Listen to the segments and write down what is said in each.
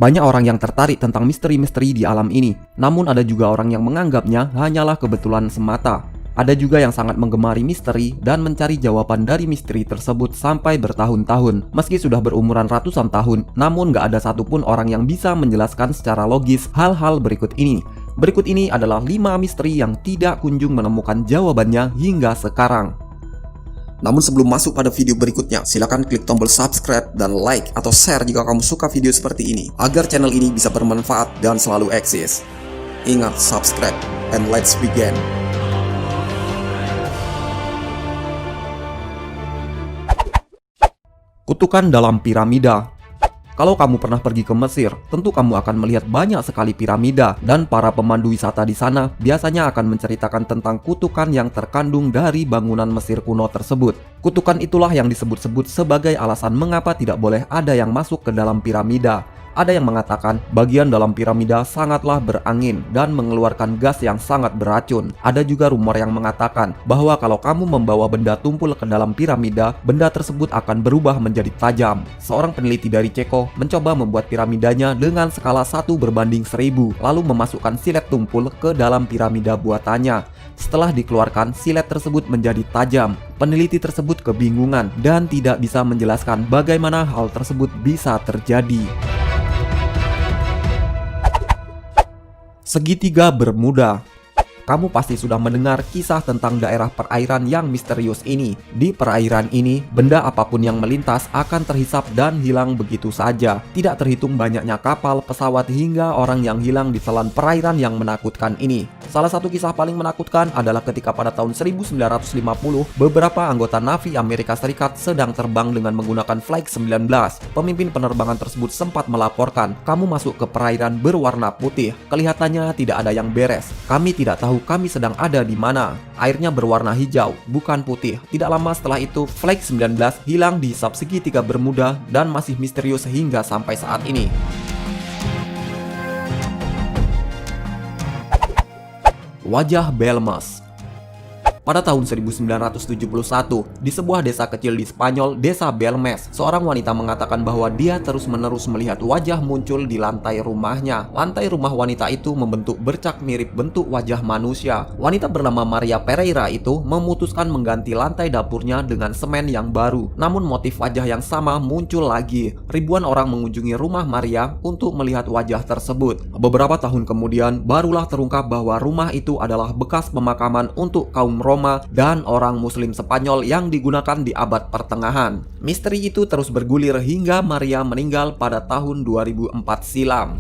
Banyak orang yang tertarik tentang misteri-misteri di alam ini, namun ada juga orang yang menganggapnya hanyalah kebetulan semata. Ada juga yang sangat menggemari misteri dan mencari jawaban dari misteri tersebut sampai bertahun-tahun. Meski sudah berumuran ratusan tahun, namun gak ada satupun orang yang bisa menjelaskan secara logis hal-hal berikut ini. Berikut ini adalah 5 misteri yang tidak kunjung menemukan jawabannya hingga sekarang. Namun sebelum masuk pada video berikutnya, silakan klik tombol subscribe dan like atau share jika kamu suka video seperti ini, agar channel ini bisa bermanfaat dan selalu eksis. Ingat, subscribe, and let's begin. Kutukan dalam piramida. Kalau kamu pernah pergi ke Mesir, tentu kamu akan melihat banyak sekali piramida, dan para pemandu wisata di sana biasanya akan menceritakan tentang kutukan yang terkandung dari bangunan Mesir kuno tersebut. Kutukan itulah yang disebut-sebut sebagai alasan mengapa tidak boleh ada yang masuk ke dalam piramida. Ada yang mengatakan bagian dalam piramida sangatlah berangin dan mengeluarkan gas yang sangat beracun. Ada juga rumor yang mengatakan bahwa kalau kamu membawa benda tumpul ke dalam piramida, benda tersebut akan berubah menjadi tajam. Seorang peneliti dari Ceko mencoba membuat piramidanya dengan skala 1:1000, lalu memasukkan silet tumpul ke dalam piramida buatannya. Setelah dikeluarkan, silet tersebut menjadi tajam. Peneliti tersebut kebingungan dan tidak bisa menjelaskan bagaimana hal tersebut bisa terjadi. Segitiga Bermuda. Kamu pasti sudah mendengar kisah tentang daerah perairan yang misterius ini. Di perairan ini, benda apapun yang melintas akan terhisap dan hilang begitu saja. Tidak terhitung banyaknya kapal, pesawat, hingga orang yang hilang di telan perairan yang menakutkan ini. Salah satu kisah paling menakutkan adalah ketika pada tahun 1950, beberapa anggota Navy Amerika Serikat sedang terbang dengan menggunakan Flight 19. Pemimpin penerbangan tersebut sempat melaporkan, "Kamu masuk ke perairan berwarna putih. Kelihatannya tidak ada yang beres. Kami tidak tahu kami sedang ada di mana." Airnya berwarna hijau, bukan putih. Tidak lama setelah itu, Flight 19 hilang di segitiga Bermuda dan masih misterius hingga sampai saat ini. Wajah Belmes. Pada tahun 1971, di sebuah desa kecil di Spanyol, desa Belmes, seorang wanita mengatakan bahwa dia terus-menerus melihat wajah muncul di lantai rumahnya. Lantai rumah wanita itu membentuk bercak mirip bentuk wajah manusia. Wanita bernama Maria Pereira itu memutuskan mengganti lantai dapurnya dengan semen yang baru. Namun motif wajah yang sama muncul lagi. Ribuan orang mengunjungi rumah Maria untuk melihat wajah tersebut. Beberapa tahun kemudian, barulah terungkap bahwa rumah itu adalah bekas pemakaman untuk kaum Roma dan orang Muslim Spanyol yang digunakan di abad pertengahan. Misteri itu terus bergulir hingga Maria meninggal pada tahun 2004 silam.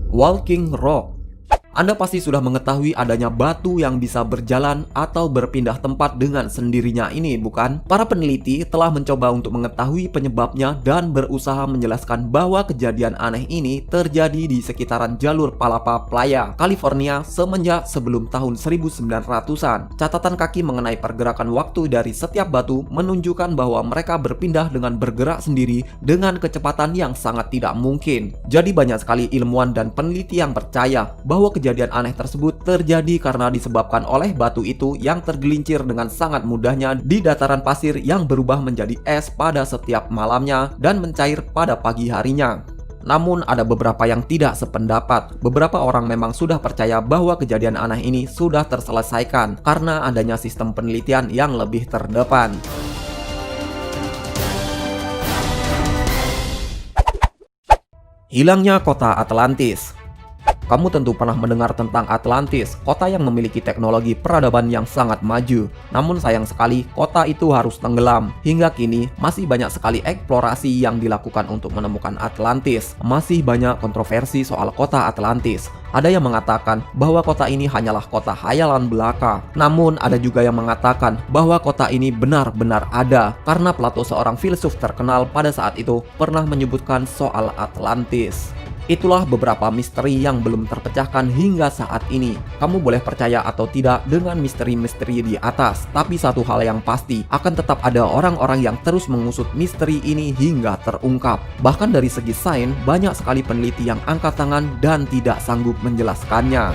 Walking Rock. Anda pasti sudah mengetahui adanya batu yang bisa berjalan atau berpindah tempat dengan sendirinya ini, bukan? Para peneliti telah mencoba untuk mengetahui penyebabnya dan berusaha menjelaskan bahwa kejadian aneh ini terjadi di sekitaran jalur Palapa Playa, California semenjak sebelum tahun 1900-an. Catatan kaki mengenai pergerakan waktu dari setiap batu menunjukkan bahwa mereka berpindah dengan bergerak sendiri dengan kecepatan yang sangat tidak mungkin. Jadi banyak sekali ilmuwan dan peneliti yang percaya bahwa kejadian aneh tersebut terjadi karena disebabkan oleh batu itu yang tergelincir dengan sangat mudahnya di dataran pasir yang berubah menjadi es pada setiap malamnya dan mencair pada pagi harinya. Namun ada beberapa yang tidak sependapat. Beberapa orang memang sudah percaya bahwa kejadian aneh ini sudah terselesaikan karena adanya sistem penelitian yang lebih terdepan. Hilangnya kota Atlantis. Kamu tentu pernah mendengar tentang Atlantis, kota yang memiliki teknologi peradaban yang sangat maju. Namun sayang sekali, kota itu harus tenggelam. Hingga kini, masih banyak sekali eksplorasi yang dilakukan untuk menemukan Atlantis. Masih banyak kontroversi soal kota Atlantis. Ada yang mengatakan bahwa kota ini hanyalah kota hayalan belaka. Namun ada juga yang mengatakan bahwa kota ini benar-benar ada, karena Plato, seorang filsuf terkenal pada saat itu, pernah menyebutkan soal Atlantis. Itulah beberapa misteri yang belum terpecahkan hingga saat ini. Kamu boleh percaya atau tidak dengan misteri-misteri di atas, tapi satu hal yang pasti, akan tetap ada orang-orang yang terus mengusut misteri ini hingga terungkap. Bahkan dari segi sains, banyak sekali peneliti yang angkat tangan dan tidak sanggup menjelaskannya.